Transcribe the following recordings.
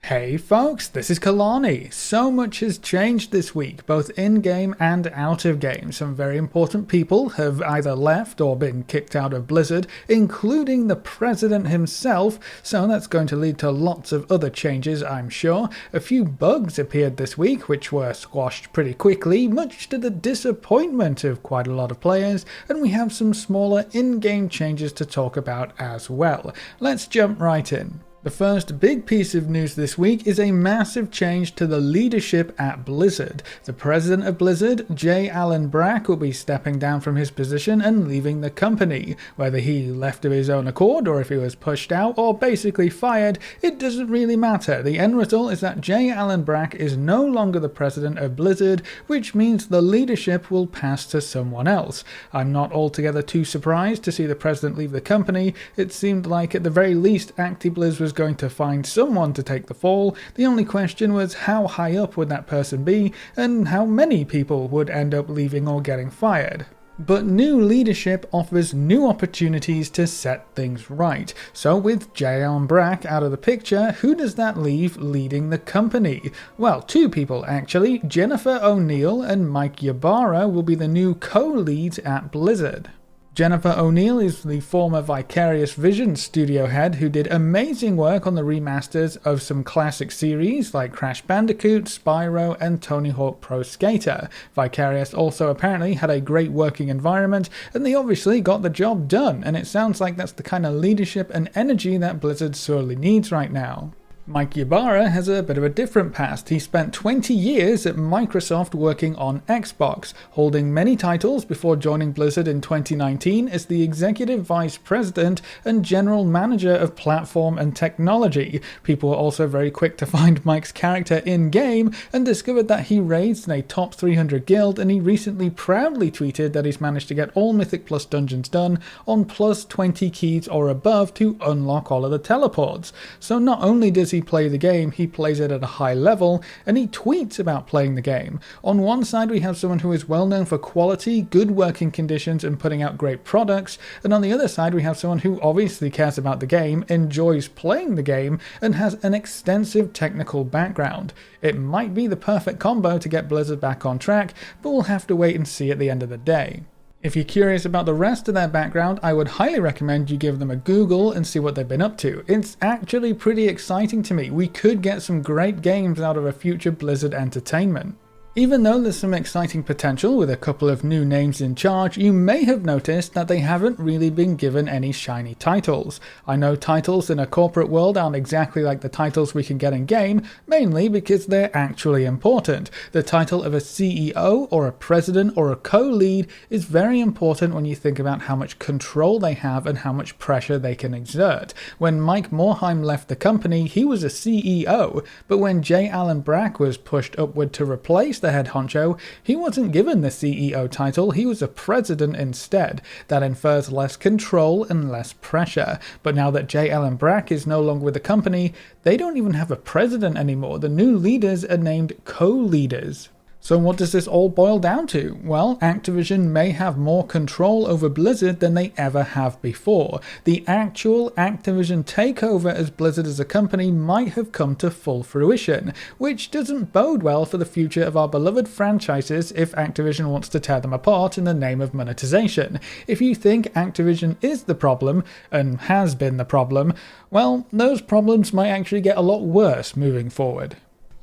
Hey folks, this is Kalani. So much has changed this week, both in-game and out of game. Some very important people have either left or been kicked out of Blizzard, including the president himself, so that's going to lead to lots of other changes, I'm sure. A few bugs appeared this week, which were squashed pretty quickly, much to the disappointment of quite a lot of players, and we have some smaller in-game changes to talk about as well. Let's jump right in. The first big piece of news this week is a massive change to the leadership at Blizzard. The president of Blizzard, J. Allen Brack, will be stepping down from his position and leaving the company. Whether he left of his own accord or if he was pushed out or basically fired, it doesn't really matter. The end result is that J. Allen Brack is no longer the president of Blizzard, which means the leadership will pass to someone else. I'm not altogether too surprised to see the president leave the company. It seemed like at the very least Activisions was going to find someone to take the fall. The only question was how high up would that person be and how many people would end up leaving or getting fired. But new leadership offers new opportunities to set things right. So with J. Allen Brack out of the picture, who does that leave leading the company? Well, two people actually. Jennifer O'Neill and Mike Ybarra will be the new co-leads at Blizzard. Jennifer O'Neill is the former Vicarious Visions studio head who did amazing work on the remasters of some classic series like Crash Bandicoot, Spyro, and Tony Hawk Pro Skater. Vicarious also apparently had a great working environment, and they obviously got the job done, and it sounds like that's the kind of leadership and energy that Blizzard sorely needs right now. Mike Ybarra has a bit of a different past. He spent 20 years at Microsoft working on Xbox, holding many titles before joining Blizzard in 2019 as the Executive Vice President and General Manager of Platform and Technology. People were also very quick to find Mike's character in-game and discovered that he raised in a top 300 guild, and he recently proudly tweeted that he's managed to get all Mythic Plus dungeons done on plus 20 keys or above to unlock all of the teleports. So not only does he play the game, he plays it at a high level, and he tweets about playing the game. On one side we have someone who is well known for quality, good working conditions, and putting out great products, and on the other side we have someone who obviously cares about the game, enjoys playing the game, and has an extensive technical background. It might be the perfect combo to get Blizzard back on track, but we'll have to wait and see at the end of the day. If you're curious about the rest of their background, I would highly recommend you give them a Google and see what they've been up to. It's actually pretty exciting to me. We could get some great games out of a future Blizzard entertainment. Even though there's some exciting potential with a couple of new names in charge, you may have noticed that they haven't really been given any shiny titles. I know titles in a corporate world aren't exactly like the titles we can get in game, mainly because they're actually important. The title of a CEO or a president or a co-lead is very important when you think about how much control they have and how much pressure they can exert. When Mike Morhaime left the company, he was a CEO, but when J. Allen Brack was pushed upward to replace the head honcho, he wasn't given the CEO title, he was a president instead. That infers less control and less pressure. But now that J. Allen Brack is no longer with the company, they don't even have a president anymore. The new leaders are named co-leaders. So what does this all boil down to? Well, Activision may have more control over Blizzard than they ever have before. The actual Activision takeover as Blizzard as a company might have come to full fruition, which doesn't bode well for the future of our beloved franchises if Activision wants to tear them apart in the name of monetization. If you think Activision is the problem, and has been the problem, well, those problems might actually get a lot worse moving forward.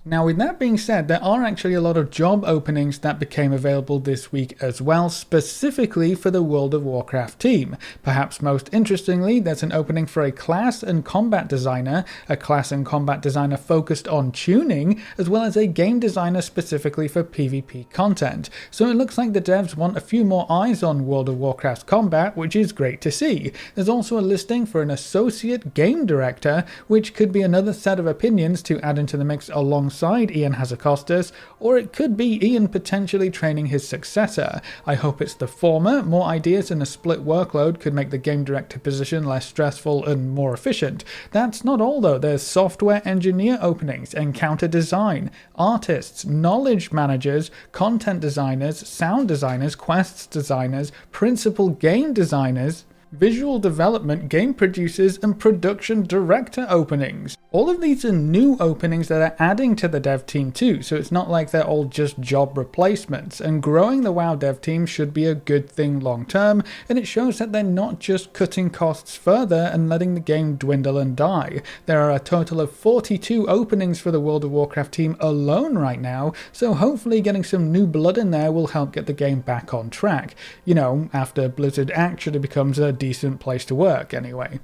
Now, with that being said, there are actually a lot of job openings that became available this week as well, specifically for the World of Warcraft team. Perhaps most interestingly, there's an opening for a class and combat designer focused on tuning, as well as a game designer specifically for PvP content. So it looks like the devs want a few more eyes on World of Warcraft combat, which is great to see. There's also a listing for an associate game director, which could be another set of opinions to add into the mix alongside Ian Hazzikostas, or it could be Ian potentially training his successor. I hope it's the former. More ideas and a split workload could make the game director position less stressful and more efficient. That's not all though. There's software engineer openings, encounter design, artists, knowledge managers, content designers, sound designers, quests designers, principal game designers, visual development, game producers, and production director openings. All of these are new openings that are adding to the dev team too, so it's not like they're all just job replacements, and growing the WoW dev team should be a good thing long term, and it shows that they're not just cutting costs further and letting the game dwindle and die. There are a total of 42 openings for the World of Warcraft team alone right now, so hopefully getting some new blood in there will help get the game back on track. You know, after Blizzard actually becomes a decent place to work anyway.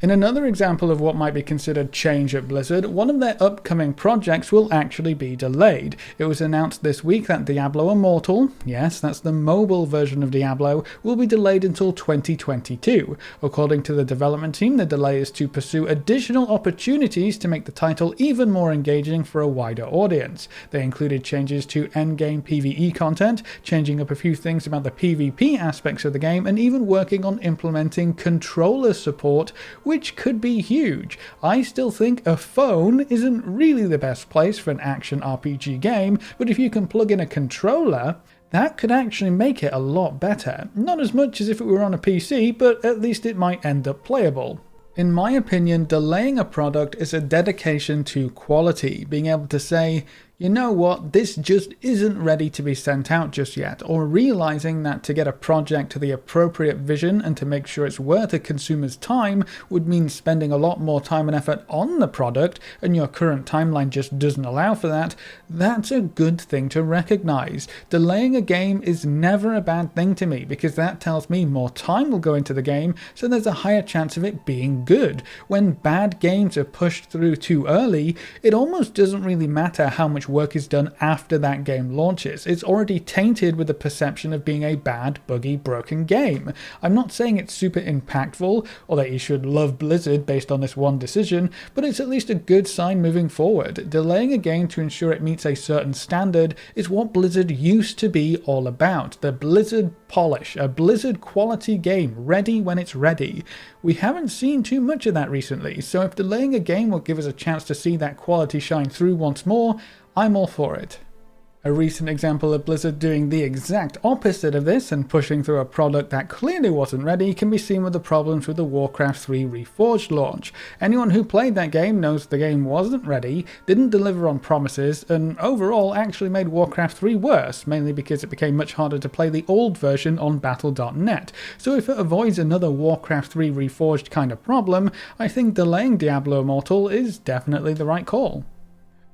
In another example of what might be considered change at Blizzard, one of their upcoming projects will actually be delayed. It was announced this week that Diablo Immortal, yes, that's the mobile version of Diablo, will be delayed until 2022. According to the development team, the delay is to pursue additional opportunities to make the title even more engaging for a wider audience. They included changes to endgame PvE content, changing up a few things about the PvP aspects of the game, and even working on implementing controller support, which could be huge. I still think a phone isn't really the best place for an action RPG game, but if you can plug in a controller, that could actually make it a lot better. Not as much as if it were on a PC, but at least it might end up playable. In my opinion, delaying a product is a dedication to quality, being able to say, you know what, this just isn't ready to be sent out just yet, or realizing that to get a project to the appropriate vision and to make sure it's worth a consumer's time would mean spending a lot more time and effort on the product, and your current timeline just doesn't allow for that. That's a good thing to recognize. Delaying a game is never a bad thing to me, because that tells me more time will go into the game, so there's a higher chance of it being good. When bad games are pushed through too early, it almost doesn't really matter how much work is done after that game launches. It's already tainted with the perception of being a bad, buggy, broken game. I'm not saying it's super impactful, or that you should love Blizzard based on this one decision, but it's at least a good sign moving forward. Delaying a game to ensure it meets a certain standard is what Blizzard used to be all about. The Blizzard polish, a Blizzard quality game, ready when it's ready. We haven't seen too much of that recently, so if delaying a game will give us a chance to see that quality shine through once more, I'm all for it. A recent example of Blizzard doing the exact opposite of this and pushing through a product that clearly wasn't ready can be seen with the problems with the Warcraft 3 Reforged launch. Anyone who played that game knows the game wasn't ready, didn't deliver on promises, and overall actually made Warcraft 3 worse, mainly because it became much harder to play the old version on Battle.net. So if it avoids another Warcraft 3 Reforged kind of problem, I think delaying Diablo Immortal is definitely the right call.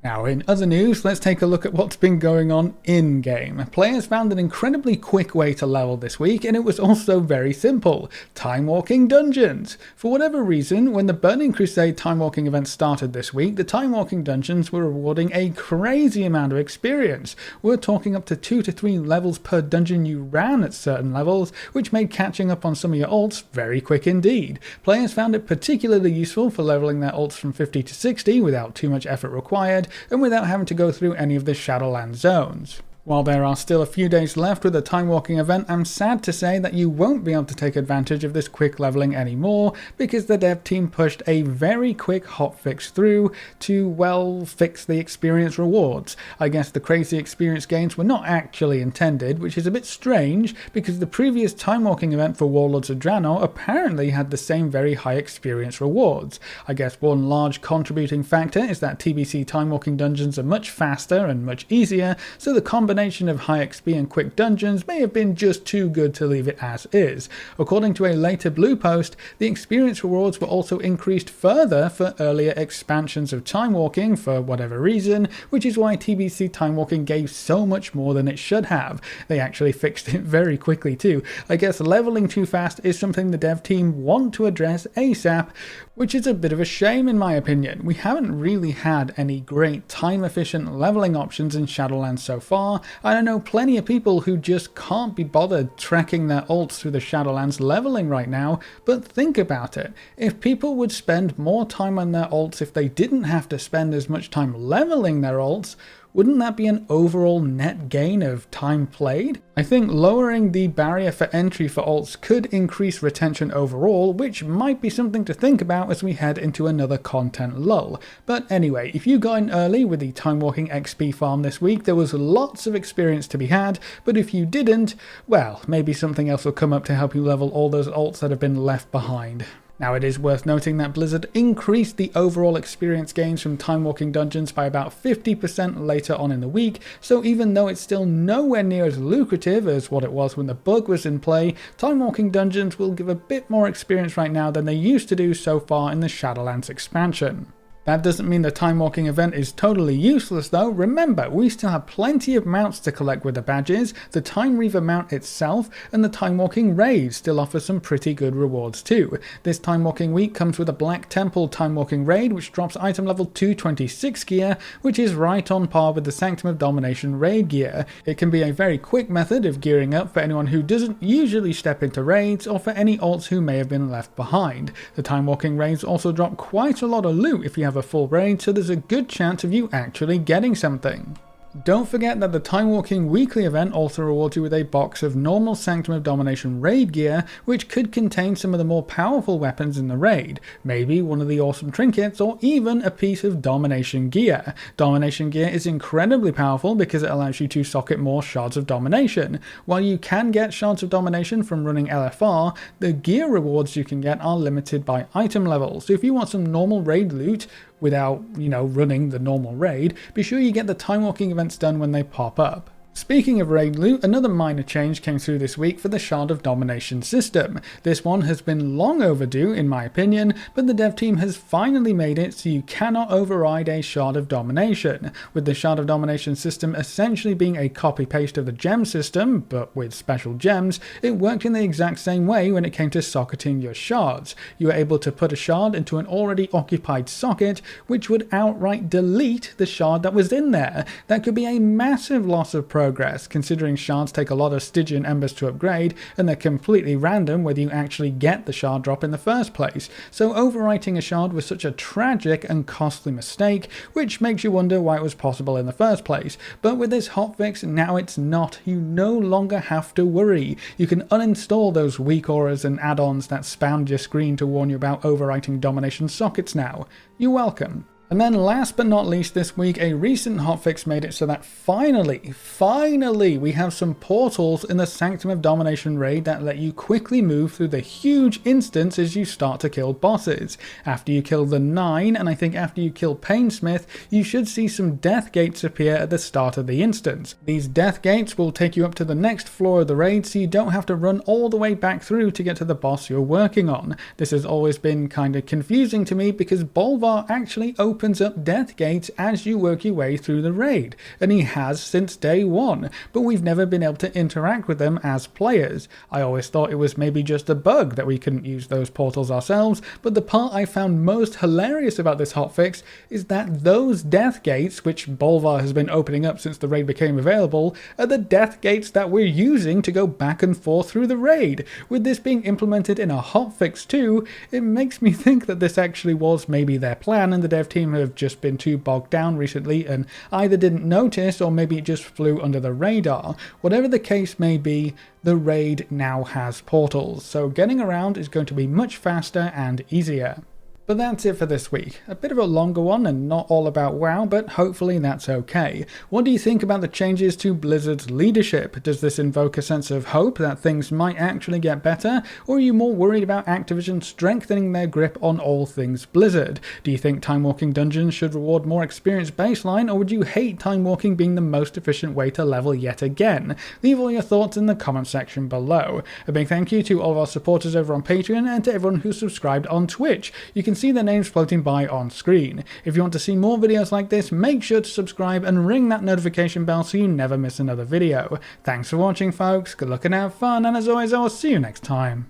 Now, in other news, let's take a look at what's been going on in-game. Players found an incredibly quick way to level this week, and it was also very simple: Timewalking dungeons. For whatever reason, when the Burning Crusade Timewalking event started this week, the Timewalking dungeons were rewarding a crazy amount of experience. We're talking up to 2 to 3 levels per dungeon you ran at certain levels, which made catching up on some of your ults very quick indeed. Players found it particularly useful for leveling their ults from 50 to 60 without too much effort required, and without having to go through any of the Shadowland zones. While there are still a few days left with the Timewalking event, I'm sad to say that you won't be able to take advantage of this quick leveling anymore, because the dev team pushed a very quick hotfix through to, well, fix the experience rewards. I guess the crazy experience gains were not actually intended, which is a bit strange, because the previous Timewalking event for Warlords of Draenor apparently had the same very high experience rewards. I guess one large contributing factor is that TBC Timewalking dungeons are much faster and much easier, so the combination of high XP and quick dungeons may have been just too good to leave it as is. According to a later blue post, the experience rewards were also increased further for earlier expansions of Timewalking for whatever reason, which is why TBC Timewalking gave so much more than it should have. They actually fixed it very quickly too. I guess leveling too fast is something the dev team want to address ASAP, which is a bit of a shame in my opinion. We haven't really had any great time-efficient leveling options in Shadowlands so far, and I know plenty of people who just can't be bothered tracking their ults through the Shadowlands leveling right now, but think about it. If people would spend more time on their ults if they didn't have to spend as much time leveling their ults, wouldn't that be an overall net gain of time played? I think lowering the barrier for entry for alts could increase retention overall, which might be something to think about as we head into another content lull. But anyway, if you got in early with the Timewalking XP farm this week, there was lots of experience to be had, but if you didn't, well, maybe something else will come up to help you level all those alts that have been left behind. Now, it is worth noting that Blizzard increased the overall experience gains from Timewalking dungeons by about 50% later on in the week, so even though it's still nowhere near as lucrative as what it was when the bug was in play, Timewalking dungeons will give a bit more experience right now than they used to do so far in the Shadowlands expansion. That doesn't mean the Timewalking event is totally useless though. Remember, we still have plenty of mounts to collect with the badges, the Time Reaver mount itself, and the Timewalking raid still offers some pretty good rewards too. This Timewalking week comes with a Black Temple Timewalking raid, which drops item level 226 gear, which is right on par with the Sanctum of Domination raid gear. It can be a very quick method of gearing up for anyone who doesn't usually step into raids, or for any alts who may have been left behind. The Timewalking raids also drop quite a lot of loot if you have a full raid, so there's a good chance of you actually getting something. Don't forget that the Timewalking weekly event also rewards you with a box of normal Sanctum of Domination raid gear, which could contain some of the more powerful weapons in the raid, maybe one of the awesome trinkets, or even a piece of Domination gear. Domination gear is incredibly powerful because it allows you to socket more Shards of Domination. While you can get Shards of Domination from running LFR, the gear rewards you can get are limited by item level, so if you want some normal raid loot without, running the normal raid, be sure you get the Timewalking events done when they pop up. Speaking of raid loot, another minor change came through this week for the Shard of Domination system. This one has been long overdue in my opinion, but the dev team has finally made it so you cannot override a Shard of Domination. With the Shard of Domination system essentially being a copy-paste of the gem system, but with special gems, it worked in the exact same way when it came to socketing your shards. You were able to put a shard into an already occupied socket, which would outright delete the shard that was in there. That could be a massive loss of progress, considering shards take a lot of Stygian embers to upgrade, and they're completely random whether you actually get the shard drop in the first place. So overwriting a shard was such a tragic and costly mistake, which makes you wonder why it was possible in the first place. But with this hotfix, now it's not. You no longer have to worry. You can uninstall those weak auras and add-ons that spammed your screen to warn you about overwriting domination sockets now. You're welcome. And then last but not least this week, a recent hotfix made it so that finally we have some portals in the Sanctum of Domination raid that let you quickly move through the huge instance as you start to kill bosses. After you kill the 9, and I think after you kill Painsmith, you should see some death gates appear at the start of the instance. These death gates will take you up to the next floor of the raid, so you don't have to run all the way back through to get to the boss you're working on. This has always been kind of confusing to me because Bolvar actually opens up death gates as you work your way through the raid, and he has since day one, but we've never been able to interact with them as players. I always thought it was maybe just a bug that we couldn't use those portals ourselves, but the part I found most hilarious about this hotfix is that those death gates, which Bolvar has been opening up since the raid became available, are the death gates that we're using to go back and forth through the raid. With this being implemented in a hotfix too, it makes me think that this actually was maybe their plan, and the dev team have just been too bogged down recently and either didn't notice or maybe it just flew under the radar. Whatever the case may be, the raid now has portals, so getting around is going to be much faster and easier. But that's it for this week. A bit of a longer one and not all about WoW, but hopefully that's okay. What do you think about the changes to Blizzard's leadership? Does this invoke a sense of hope that things might actually get better? Or are you more worried about Activision strengthening their grip on all things Blizzard? Do you think Timewalking dungeons should reward more experience baseline, or would you hate Timewalking being the most efficient way to level yet again? Leave all your thoughts in the comment section below. A big thank you to all of our supporters over on Patreon and to everyone who's subscribed on Twitch. You can see their names floating by on screen. If you want to see more videos like this, make sure to subscribe and ring that notification bell so you never miss another video. Thanks for watching folks, good luck and have fun, and as always I will see you next time.